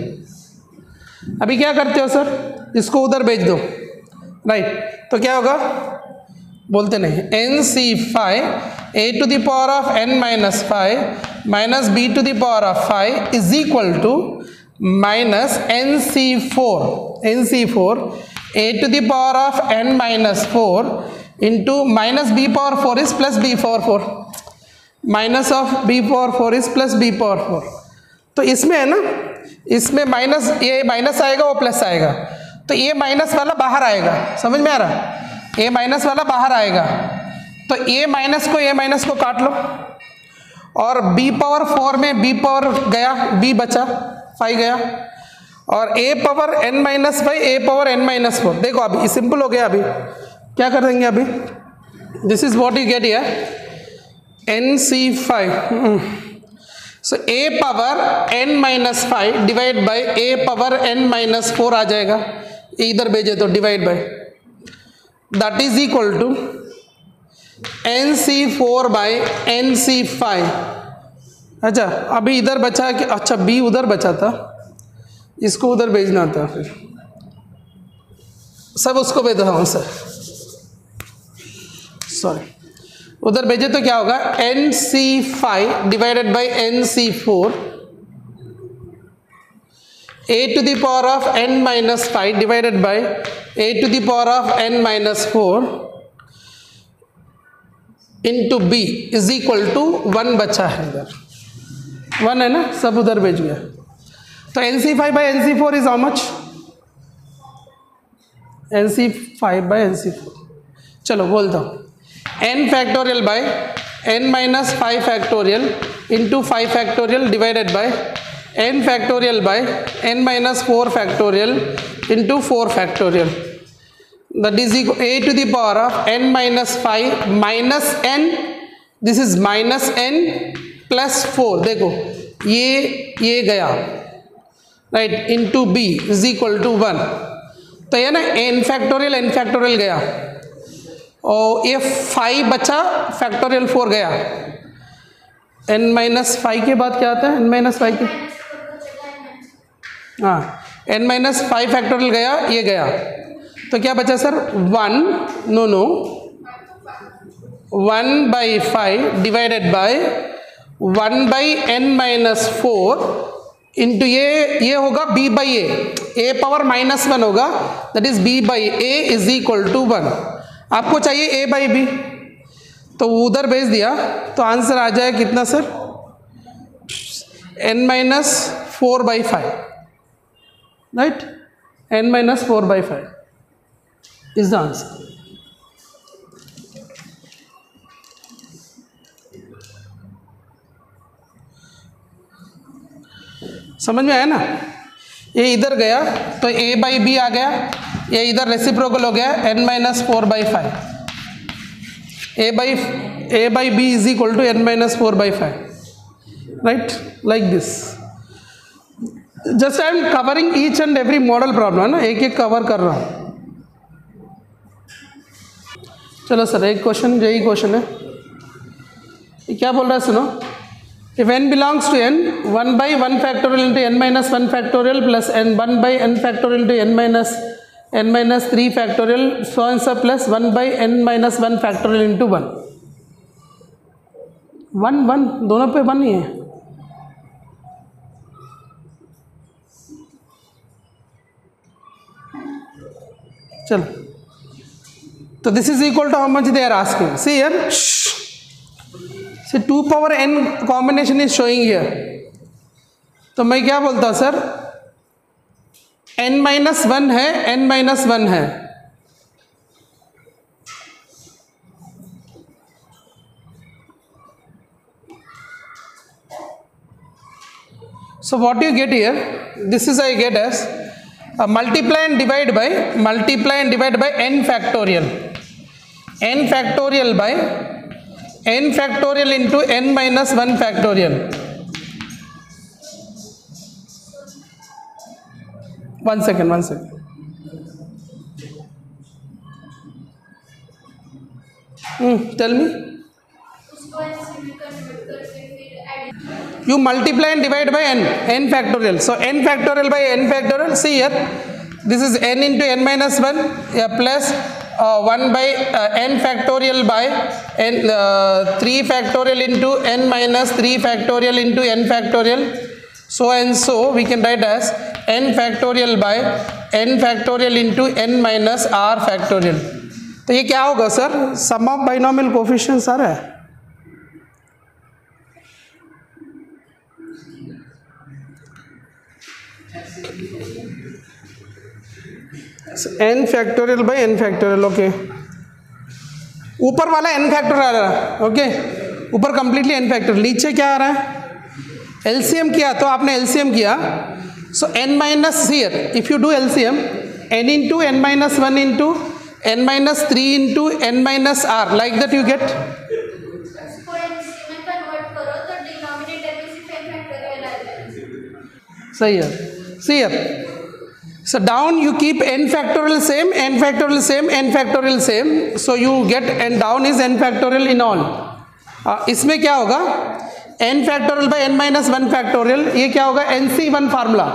अभी क्या करते हो sir, इसको उधर भेज दो, right. तो क्या होगा, बोलते नहीं, NC5 a to the power of n minus 5 minus b to the power of 5 is equal to minus NC4 a to the power of n minus 4 into minus b power 4 is plus b power 4, minus of b power 4 is plus b power 4। तो इसमें है ना, इसमें minus, ये minus आएगा वो plus आएगा, तो ये माइनस वाला बाहर आएगा, समझ में आ रहा, ये माइनस वाला बाहर आएगा, तो ये माइनस को काट लो, और b पावर 4 में b पावर गया, b बचा 5 गया, और a power n minus 5 a power n minus 4। देखो अभी सिंपल हो गया, अभी क्या कर देंगे, अभी this is what you get here NC5, so a power n minus 5 divide by a power n minus 4 आ जाएगा, इधर भेजे तो divide by, that is equal to NC4 by NC5। अच्छा अभी इधर बचा कि, अच्छा b उधर बचा था, इसको उधर भेजना था, फिर सब उसको भेज दो सर, सॉरी, उधर भेजे तो क्या होगा, NC5 divided by NC4 a to the power of n minus 5 divided by a to the power of n minus 4 into b is equal to 1 बचा है, इधर 1 है ना, सब उधर भेज गया। तो NC5 by NC4 is how much, NC5 by NC4, चलो बोलता हूँ, n factorial by n minus 5 factorial into 5 factorial divided by n factorial by n minus 4 factorial into 4 factorial, that is equal a to the power of n minus 5 minus n, this is minus n plus 4, देखो ये गया, right, into b is equal to 1। तो ये ना n factorial गया, और ये 5 बचा, फैक्टोरियल 4 गया, n माइनस 5 के बाद क्या आता है, n माइनस 5 के, हाँ n माइनस 5 फैक्टोरियल गया, ये गया, तो क्या बचा sir, 1 no 1 by 5 divided by 1 by n minus 4 into ये होगा b by a power minus 1 होगा, that is b by a is equal to 1। आपको चाहिए a बाई b, तो उधर भेज दिया, तो आंसर आ जाए कितना sir, n minus 4 by 5, right, n minus 4 by 5 is the answer. समझ में आया ना, ये इधर गया तो a बाई बी आ गया, ये इधर रेसिप्रोकल हो गया n minus 4 by 5, a by b is equal to n minus 4 by 5, right, like this. Just I am covering each and every model problem, है ना, एक एक कवर कर रहा हूँ। चलो सर एक क्वेश्चन, यही क्वेश्चन है, ये क्या बोल रहा है सुनो, if n belongs to n, 1 by 1 factorial into n minus 1 factorial plus n 1 by n factorial into n minus 3 factorial so on so plus 1 by n minus 1 factorial into 1 1 दोनों पे 1 ही है। चलो, तो this is equal to how much they are asking, see here, say 2 power n combination is showing here, तो मैं क्या बोलता sir, n minus 1 है, n माइनस 1 है, So what you get here, this is I get as multiply and divide by n factorial. N factorial by n factorial into n minus 1 factorial. One second. Tell me. उसको ऐसे में convert करके फिर add You multiply and divide by n factorial. So n factorial by n factorial. See here, this is n into n minus 1 plus 1 by n factorial by n 3 factorial into n minus 3 factorial into n factorial. So and so we can write as n factorial by n factorial into n minus r factorial. तो ये क्या होगा sir? Sum of binomial coefficients आ रहा है. n factorial by n factorial. Okay, ऊपर वाला n factorial आ रहा है. ओके, ऊपर कंप्लीटली n फैक्टोरियल. नीचे क्या आ रहा है? LCM किया तो आपने LCM किया. सो n minus here if you do LCM n into n minus 1 into n minus 3 into n minus r, like that you get. उसको एनसी में कन्वर्ट करो तो डिनोमिनेटर में सिर्फ n फैक्टोरियल आ जाएगा. सही है. See here. So down you keep n factorial same, n factorial same, n factorial same. So you get n down is n factorial in all. इसमें क्या होगा? n factorial by n minus 1 factorial. ये क्या होगा? NC1 formula.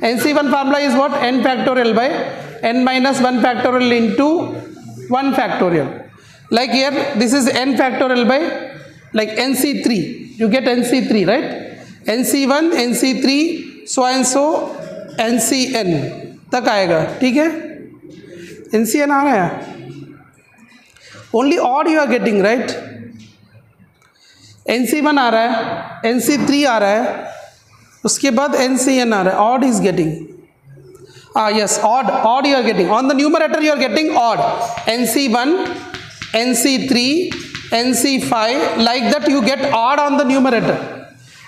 NC1 formula is what? n factorial by n minus 1 factorial into 1 factorial. Like here, this is n factorial by like NC3. You get NC3, right? NC1, NC3, so and so NCN तक आएगा. ठीक है, NCN आ रहा है. Only odd you are getting, right? NC1 आ रहा है, NC3 आ रहा है, उसके बाद NCN आ रहा है. Odd is getting. Yes, odd you are getting. On the numerator you are getting odd. NC1, NC3, NC5, like that you get odd on the numerator.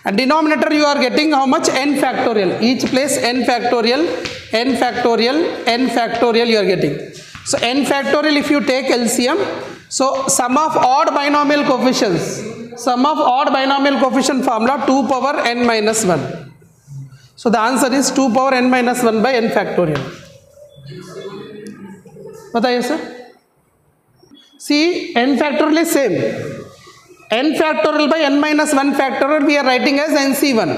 And denominator you are getting how much? N factorial. Each place n factorial, n factorial, n factorial you are getting. So n factorial if you take LCM, so sum of odd binomial coefficients, formula 2 power n minus 1. So the answer is 2 power n minus 1 by n factorial. बताइए sir. See, n factorial is same. n factorial by n minus 1 factorial we are writing as NC1.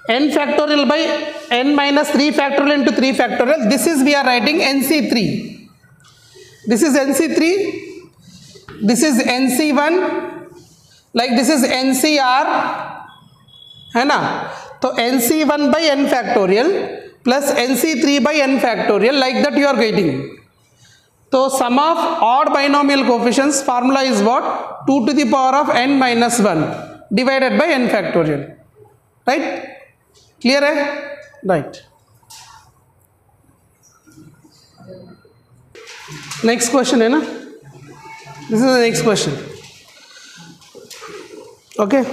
n factorial by n minus 3 factorial into 3 factorial, this is we are writing NC3. This is NC3, this is NC1, like this is NCR, है ना? तो NC1 by n factorial plus NC3 by n factorial, like that you are getting. So sum of odd binomial coefficients formula is what? 2 to the power of n minus 1 divided by n factorial. Right? Clear है? Right. Next question है ना? This is the next question. Okay.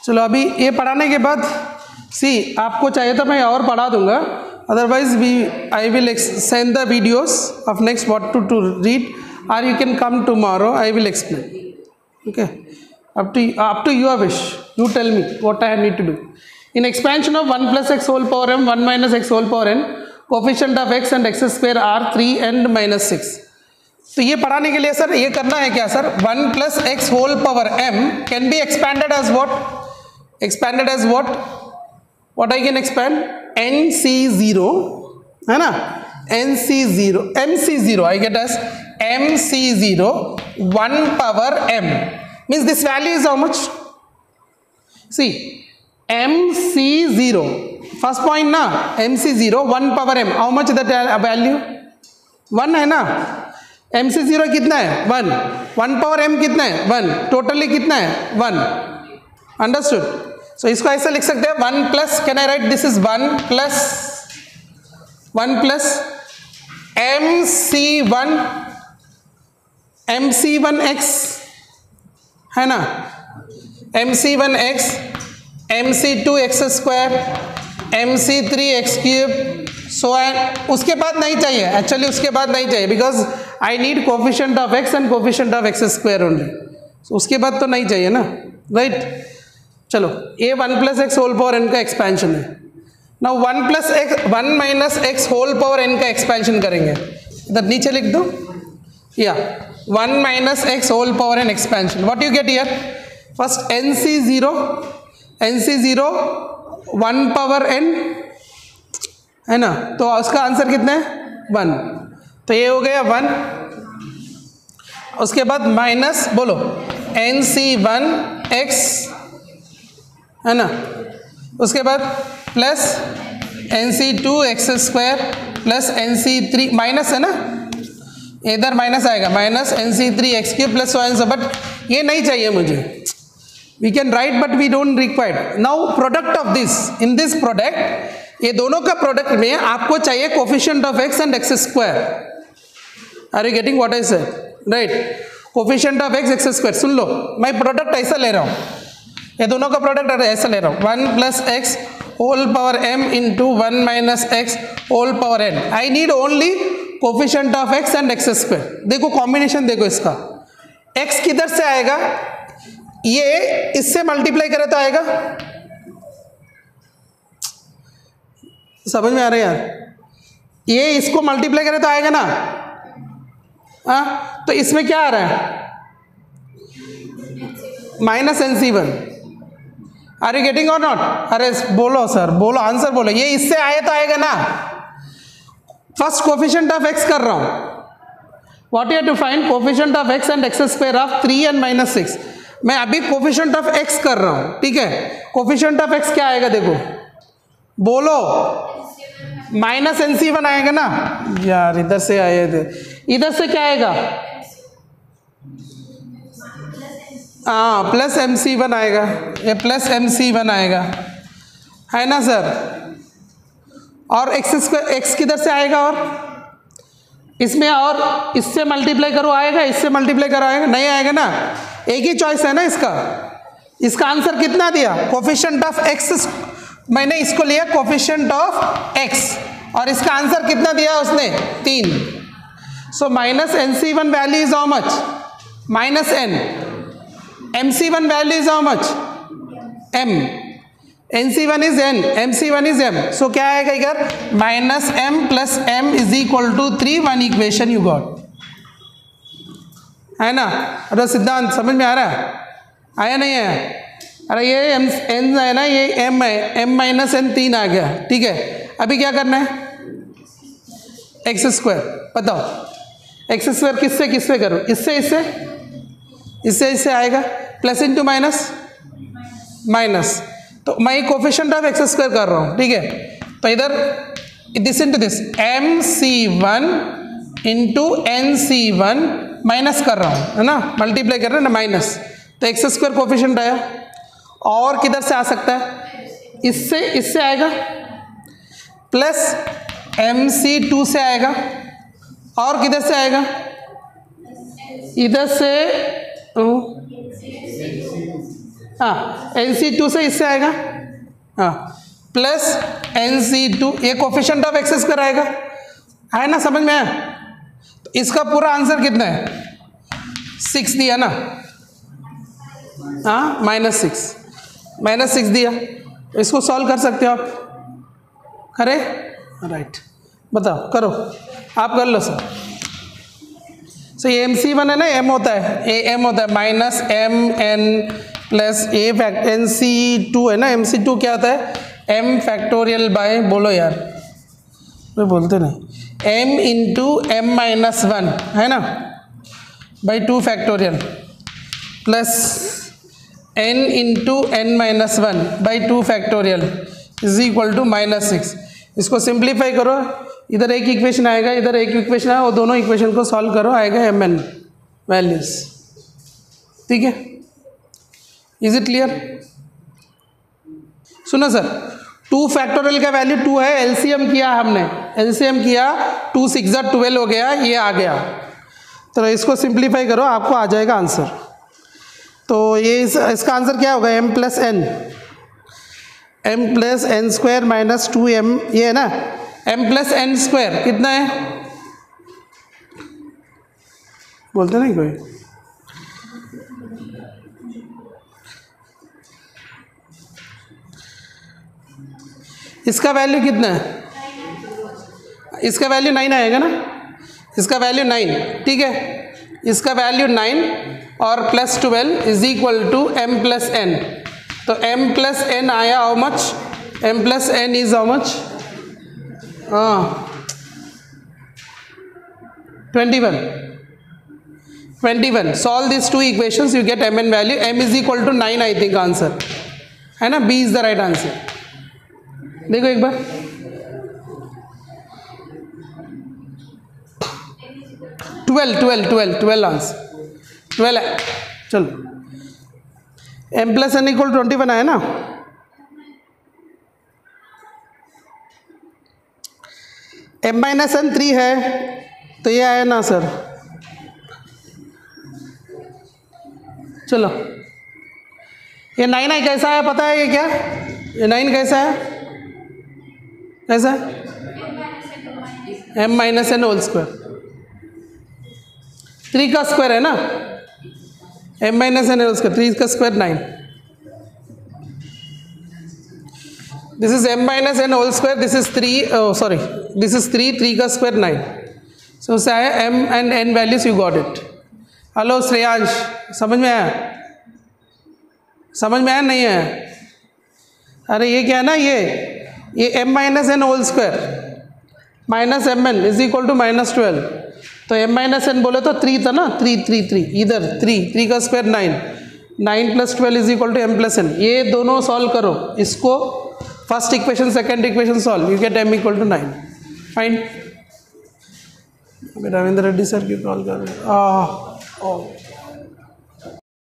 चलो अभी ये पढ़ाने के बाद आपको चाहिए तो मैं और पढ़ा दूंगा. Otherwise I will send the videos of next what to read, or you can come tomorrow. I will explain. Okay, up to your wish. You tell me what I need to do. In expansion of 1 plus x whole power m, 1 minus x whole power n, coefficient of x and x square are 3 and minus 6. तो ये पढ़ाने के लिए sir ये करना है क्या sir? 1 plus x whole power m can be expanded as what? What I can expand? NC0, है ना? MC0 I get as MC0 1 power m, means this value is how much? See, MC0 first point ना, MC0 1 power m, how much that value? 1 है ना? MC0 कितना है? 1. 1 power m कितना है? 1. Totally कितना है? 1. अंडरस्टूड. सो इसको ऐसा लिख सकते हैं 1 plus, can I right this is 1 plus MC1x है ना? MC1x mc2 x square, mc3 x cube, so and उसके बाद नहीं चाहिए, एक्चुअली उसके बाद नहीं चाहिए because I need coefficient of x and coefficient of x square only, उसके बाद तो नहीं चाहिए ना, राइट। चलो ये 1 plus x whole power n का एक्सपेंशन है। Now 1 plus x 1 minus x whole power n का एक्सपेंशन करेंगे, इधर नीचे लिख दो, या 1 minus x whole power n expansion, what you get here, first nc0 1 power n है ना, तो उसका आंसर कितना है 1, तो ये हो गया 1, उसके बाद माइनस बोलो nc1 x है ना, उसके बाद plus nc2 x square plus nc3 minus है ना, इधर माइनस आएगा, minus nc3 x cube plus so and so, but ये नहीं चाहिए मुझे, we can write but we don't required. Now product of this, in this product, ये दोनों का प्रोडक्ट में आपको चाहिए coefficient of x and x square, are you getting what I said, right, coefficient of x x square, सुन लो मैं product ऐसा ले रहा हूँ, ये दोनों का प्रोडक्ट ऐसा ले रहा हूँ, 1 plus x whole power m into 1 minus x whole power n, I need only coefficient of x and x square. देखो कॉम्बिनेशन देखो इसका, x किधर से आएगा, ये इससे मल्टीप्लाई करे तो आएगा, समझ में आ रहा है यार, ये इसको मल्टीप्लाई करे तो आएगा ना, हाँ, तो इसमें क्या आ रहा है minus nc1, are you getting or not, अरे बोलो सर, बोलो आंसर बोलो, ये इससे आए तो आएगा ना, फर्स्ट कोफिशिएंट ऑफ x कर रहा हूं, what you have to find coefficient of x and x square of 3 and minus 6, मैं अभी कोफिशिएंट ऑफ x कर रहा हूं, ठीक है, कोफिशिएंट ऑफ x क्या आएगा देखो, बोलो माइनस nc1 आएगा ना यार, इधर से आए थे, इधर से क्या आएगा, हाँ प्लस mc1 आएगा, ये प्लस mc1 आएगा, है ना सर, और एक्स स्क्वायर एक्स किधर से आएगा, और इसमें और इससे मल्टीप्लाई करो आएगा, इससे मल्टीप्लाई करो आएगा, नहीं आएगा ना, एक ही चॉइस है ना इसका, इसका आंसर कितना दिया, कोफिशिएंट ऑफ एक्स, मैंने इसको लिया कोफिशिएंट ऑफ एक्स, और इसका आंसर कितना दिया उसने 3, so minus nc1 value is how much, minus n, mc1 value is how much m, nc1 is n, mc1 is m, so क्या आएगा इधर minus m plus m is equal to 3, 1 equation you got, है ना, अरे सिद्धांत समझ में आ रहा है, आया नहीं है, अरे ये n है ना, ये m है, m माइनस n 3 आ गया, ठीक है, अभी क्या करना है एक्स स्क्वायर, बताओ एक्स स्क्वायर किससे किससे करो, इससे इससे इससे इससे आएगा, प्लस इंटू माइनस माइनस, तो मैं कोफिशिएंट ऑफ एक्स स्क्वायर कर रहा हूँ, ठीक है, तो इधर this into this mc1 into nc1 minus कर रहा हूँ, है ना, मल्टीप्लाई कर रहे हैं ना, माइनस, तो एक्स स्क्वायर कोफिशिएंट आया, और किधर से आ सकता है, इससे आएगा, प्लस mc2 से आएगा, और किधर से आएगा, इधर से, हाँ nc2 से इससे आएगा, हाँ प्लस nc2, ये कोफिशिएंट ऑफ एक्स स्क्वायर आएगा, है ना, समझ में आया, तो इसका पूरा आंसर कितना है 6 दिया ना, हाँ -6 दिया, इसको सॉल्व कर सकते हो आप, करे, राइट, बताओ करो, आप कर लो सर, सो ये mc1 है ना, m होता है, ये m होता है, minus mn plus a fact nc2 है ना, mc2 क्या होता है m फैक्टोरियल बाय, बोलो यार, मैं बोलते नहीं, m इंटू m माइनस 1 है ना, by 2 factorial plus n into n minus 1 by 2 factorial is equal to -6, इसको सिंप्लीफाई करो, इधर एक इक्वेशन आएगा, इधर एक इक्वेशन आएगा, और दोनों इक्वेशन को सॉल्व करो, आएगा mn वैल्यूज, ठीक है, इज इट क्लियर, सुनो सर, 2 फैक्टोरियल का वैल्यू 2 है, एलसीएम किया हमने, एलसीएम किया 2 6 12 हो गया, ये आ गया, तो इसको सिंप्लीफाई करो, आपको आ जाएगा आंसर, तो ये इसका आंसर क्या होगा m plus n, m plus n square minus 2m, ये है ना, m प्लस एन स्क्वायर कितना है, बोलते नहीं कोई, इसका वैल्यू कितना है, इसका वैल्यू 9 आएगा ना, इसका वैल्यू 9, ठीक है, इसका वैल्यू 9 और plus 12 is equal to m plus n, तो m प्लस n आया how much, m plus n is how much, 21, solve these two equations, you get m n value, m is equal to 9 I think answer है ना, b is the right answer। देखो एक बार, twelve answer 12 है, चलो m plus N equal 21 आया ना, m minus N 3 है, तो ये आया ना सर, चलो ये 9 है, कैसा है पता है ये क्या, ये 9 कैसा है, कैसा है, m minus n whole square, 3 का स्क्वायर है ना, m minus n whole square, 3 का square 9, this is m minus n whole square, this is 3, sorry this is 3 का स्क्वायर 9, सो उससे आया m and n values, you got it. Hello Shreyansh, समझ में आया, समझ में आया नहीं है, अरे ये क्या है ना, ये m minus n whole square minus m n is equal to minus 12, तो m माइनस एन बोले तो 3 था ना, 3 इधर 3 का square 9 plus 12 is equal to m plus n, ये दोनों सॉल्व करो, इसको first equation second equation solve, you get m equal to 9, fine. Ravindra Reddy sir की कॉल कर रहे हैं,